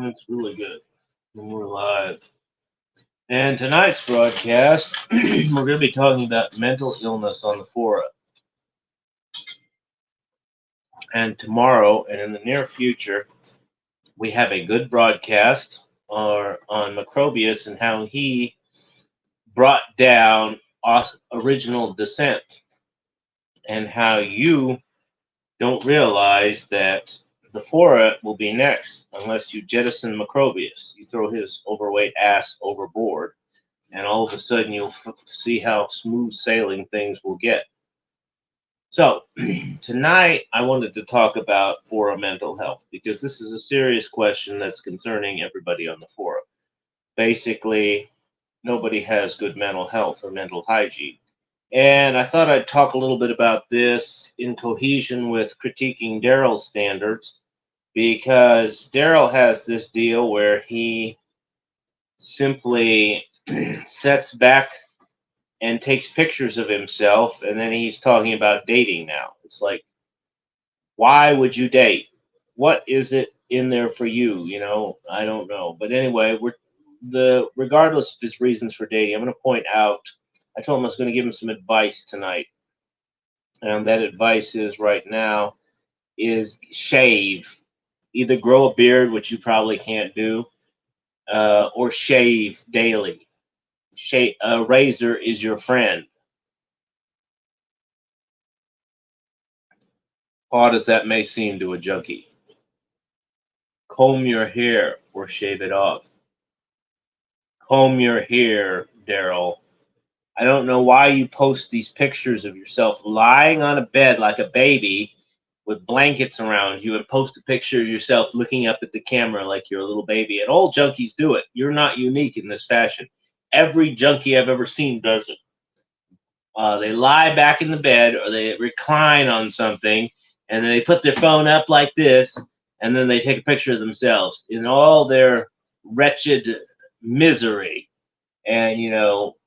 That's really good. And we're live. And tonight's broadcast, we're going to be talking about mental illness on the phora. And tomorrow, and in the near future, we have a good broadcast on Macrobius and how he brought down original descent, and how you don't realize that the phora will be next unless you jettison Macrobius. You throw his overweight ass overboard, and all of a sudden you'll see how smooth sailing things will get. So, tonight I wanted to talk about phora mental health because this is a serious question that's concerning everybody on the phora. Basically, nobody has good mental health or mental hygiene. And I thought I'd talk a little bit about this in cohesion with critiquing Daryl's standards, because Daryl has this deal where he simply sets back and takes pictures of himself, and then he's talking about dating now. It's like, why would you date? What is it in there for you? I don't know. But anyway, regardless of his reasons for dating, I'm going to point out. I told him I was going to give him some advice tonight, and that advice is right now is shave. Either grow a beard, which you probably can't do, or shave daily. A razor is your friend. Odd as that may seem to a junkie. Comb your hair or shave it off. Comb your hair, Daryl. I don't know why you post these pictures of yourself lying on a bed like a baby with blankets around you, and post a picture of yourself looking up at the camera like you're a little baby. And all junkies do it. You're not unique in this fashion. Every junkie I've ever seen does it. They lie back in the bed or they recline on something, and then they put their phone up like this, and then they take a picture of themselves in all their wretched misery. And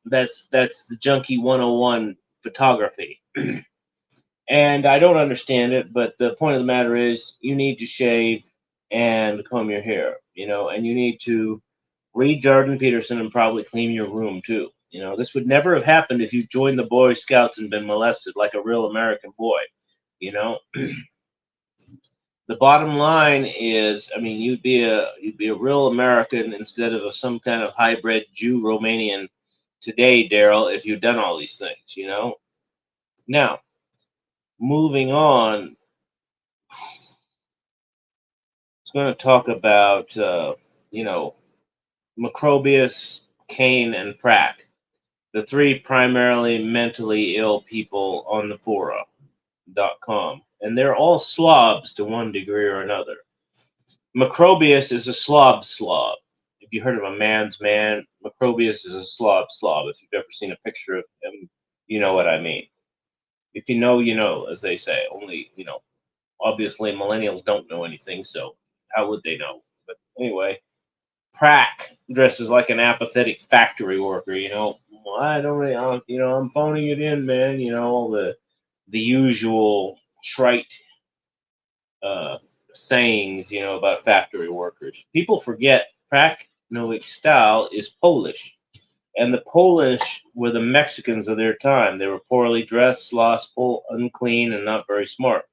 that's the junkie 101 photography. And I don't understand it, but the point of the matter is you need to shave and comb your hair, and you need to read Jordan Peterson and probably clean your room too. This would never have happened if you joined the Boy Scouts and been molested like a real American boy. The bottom line is, I mean, you'd be a real American instead of some kind of hybrid Jew Romanian today, Daryl, if you've done all these things. Now, moving on, it's going to talk about Macrobius, Kane, and Prack, the three primarily mentally ill people on the phora.com. And they're all slobs to one degree or another. Macrobius is a slob. If you heard of a man's man, Macrobius is a slob. If you've ever seen a picture of him, you know what I mean. If you know, you know, as they say. Only, obviously millennials don't know anything, so how would they know? But anyway, Prack dresses like an apathetic factory worker. Well, I don't really, I'm phoning it in, man. All the usual trite uh, sayings, about factory workers. People forget Prack Nowick style is Polish, and the Polish were the Mexicans of their time. They were poorly dressed, slothful, unclean, and not very smart.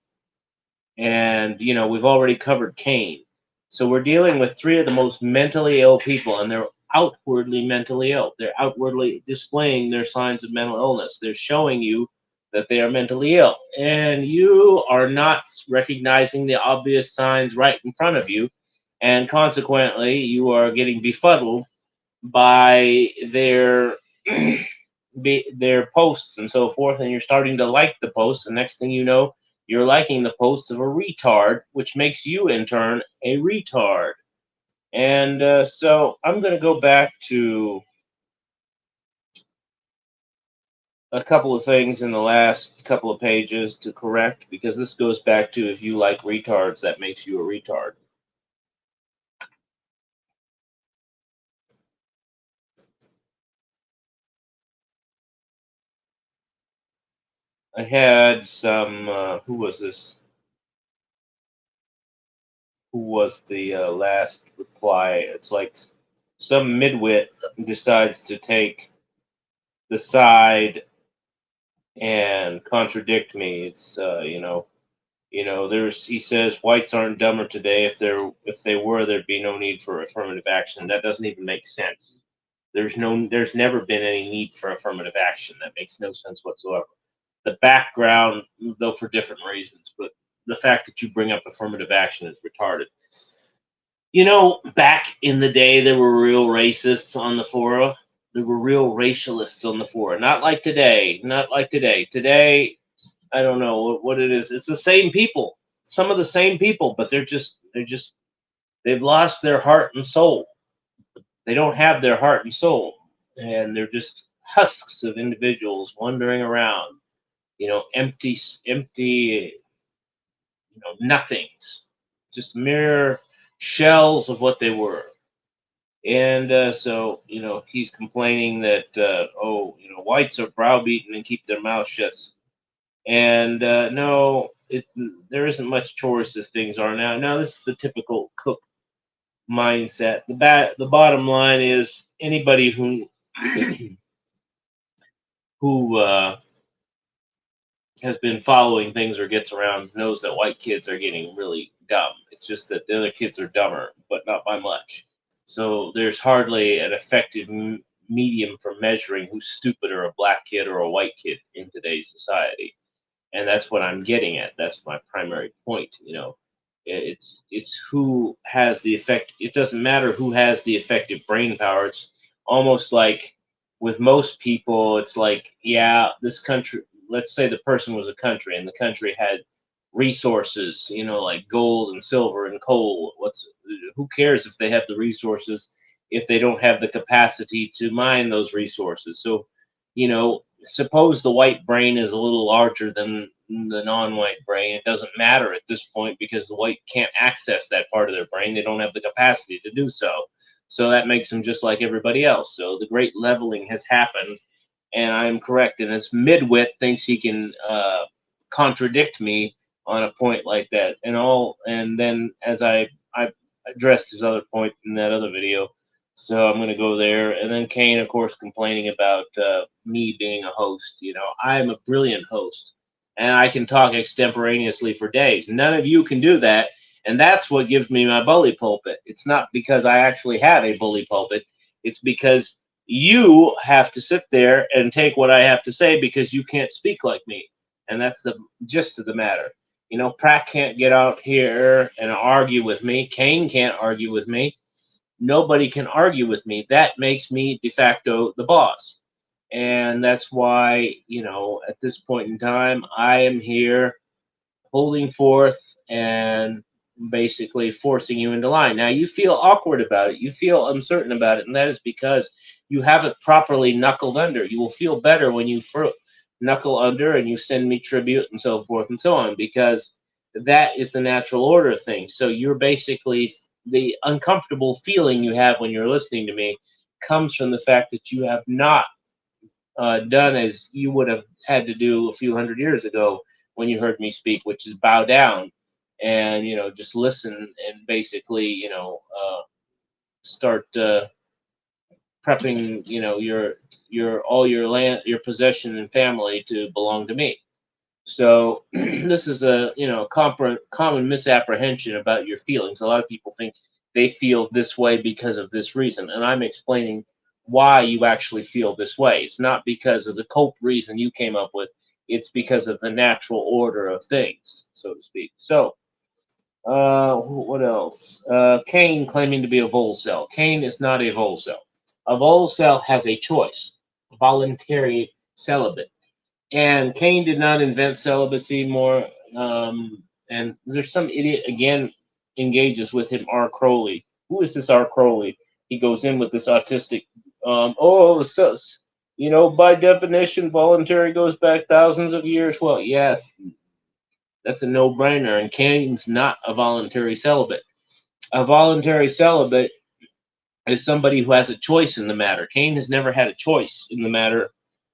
And we've already covered Kane. So we're dealing with three of the most mentally ill people, and they're outwardly mentally ill. They're outwardly displaying their signs of mental illness. They're showing you that they are mentally ill, and you are not recognizing the obvious signs right in front of you, and consequently, you are getting befuddled by their posts and so forth, and you're starting to like the posts. The next thing you know, you're liking the posts of a retard, which makes you in turn a retard. And so I'm going to go back to a couple of things in the last couple of pages to correct, because this goes back to, if you like retards, that makes you a retard. I had some. Who was this? Who was the last reply? It's like some midwit decides to take the side and contradict me. It's there's he says whites aren't dumber today. If they were, there'd be no need for affirmative action. That doesn't even make sense. There's never been any need for affirmative action. That makes no sense whatsoever. The background, though, for different reasons, but the fact that you bring up affirmative action is retarded. Back in the day, there were real racists on the fora. There were real racialists on the fora. Not like today. Not like today. Today, I don't know what it is. It's the same people. Some of the same people, but they've lost their heart and soul. They don't have their heart and soul, and they're just husks of individuals wandering around. Empty, nothings, just mere shells of what they were. And so, he's complaining that, whites are browbeaten and keep their mouths shut. And no, there isn't much choice as things are now. Now, this is the typical cook mindset. The bottom line is anybody who has been following things or gets around knows that white kids are getting really dumb. It's just that the other kids are dumber, but not by much. So there's hardly an effective medium for measuring who's stupider, a black kid or a white kid in today's society. And that's what I'm getting at. That's my primary point. It's who has the effect. It doesn't matter who has the effective brain power. It's almost like with most people, it's like, yeah, this country. Let's say the person was a country, and the country had resources, like gold and silver and coal. Who cares if they have the resources if they don't have the capacity to mine those resources? So, suppose the white brain is a little larger than the non-white brain. It doesn't matter at this point because the white can't access that part of their brain. They don't have the capacity to do so. So that makes them just like everybody else. So the great leveling has happened, and I'm correct. And this midwit thinks he can contradict me on a point like that. And then as I addressed his other point in that other video, so I'm going to go there. And then Kane, of course, complaining about me being a host. I'm a brilliant host, and I can talk extemporaneously for days. None of you can do that, and that's what gives me my bully pulpit. It's not because I actually have a bully pulpit. It's because you have to sit there and take what I have to say because you can't speak like me. And that's the gist of the matter. Pratt can't get out here and argue with me. Kane can't argue with me. Nobody can argue with me. That makes me de facto the boss. And that's why, at this point in time, I am here holding forth and basically forcing you into line. Now, you feel awkward about it. You feel uncertain about it. And that is because you haven't properly knuckled under. You will feel better when you knuckle under and you send me tribute and so forth and so on, because that is the natural order of things. So you're basically the uncomfortable feeling you have when you're listening to me comes from the fact that you have not done as you would have had to do a few hundred years ago when you heard me speak, which is bow down and just listen and basically start prepping your all your land, your possession and family to belong to me. So this is a common misapprehension about your feelings. A lot of people think they feel this way because of this reason, and I'm explaining why you actually feel this way. It's not because of the cope reason you came up with. It's because of the natural order of things, so to speak. So, what else? Cain claiming to be a volcel. Cain is not a volcel. A volcel has a choice, voluntary celibate. And Cain did not invent celibacy more. And there's some idiot again engages with him, R. Crowley. Who is this R. Crowley? He goes in with this autistic. So, by definition, voluntary goes back thousands of years. Well, yes, that's a no-brainer. And Cain's not a voluntary celibate. A voluntary celibate is somebody who has a choice in the matter. Cain has never had a choice in the matter.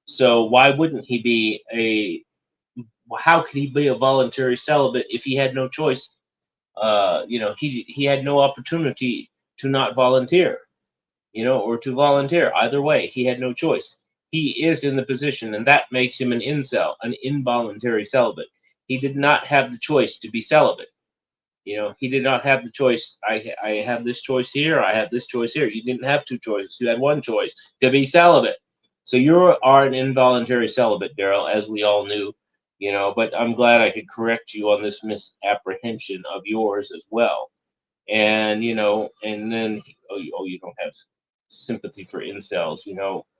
So why wouldn't he be a how could he be a voluntary celibate if he had no choice? He had no opportunity to not volunteer, or to volunteer. Either way, he had no choice. He is in the position, and that makes him an incel, an involuntary celibate. He did not have the choice to be celibate. He did not have the choice. I have this choice here. I have this choice here. You didn't have two choices. You had one choice, to be celibate. So you are an involuntary celibate, Daryl, as we all knew. But I'm glad I could correct you on this misapprehension of yours as well. And then you don't have sympathy for incels.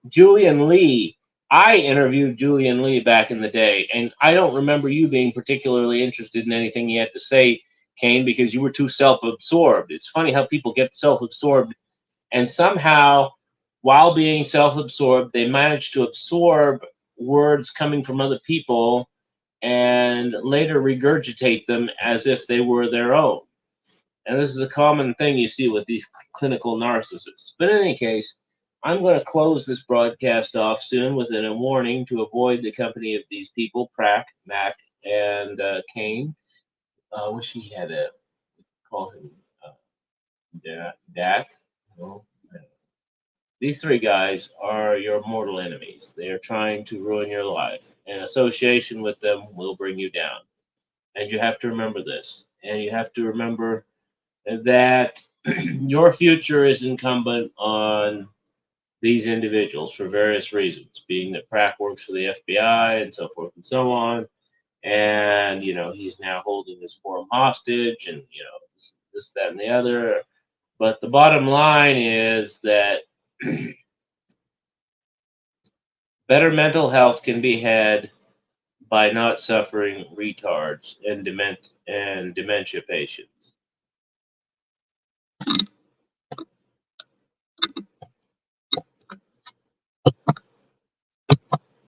Julian Lee. I interviewed Julian Lee back in the day, and I don't remember you being particularly interested in anything he had to say, Kane, because you were too self-absorbed. It's funny how people get self-absorbed, and somehow, while being self-absorbed, they manage to absorb words coming from other people and later regurgitate them as if they were their own. And this is a common thing you see with these clinical narcissists. But in any case, I'm going to close this broadcast off soon with a warning to avoid the company of these people, Prack, Mac, and Kane. I wish he had a call him Dak. No. These three guys are your mortal enemies. They are trying to ruin your life, and association with them will bring you down. And you have to remember this. And you have to remember that your future is incumbent on these individuals for various reasons, being that Pratt works for the FBI and so forth and so on. And, he's now holding this forum hostage and, this, that, and the other. But the bottom line is that better mental health can be had by not suffering retards and dementia patients.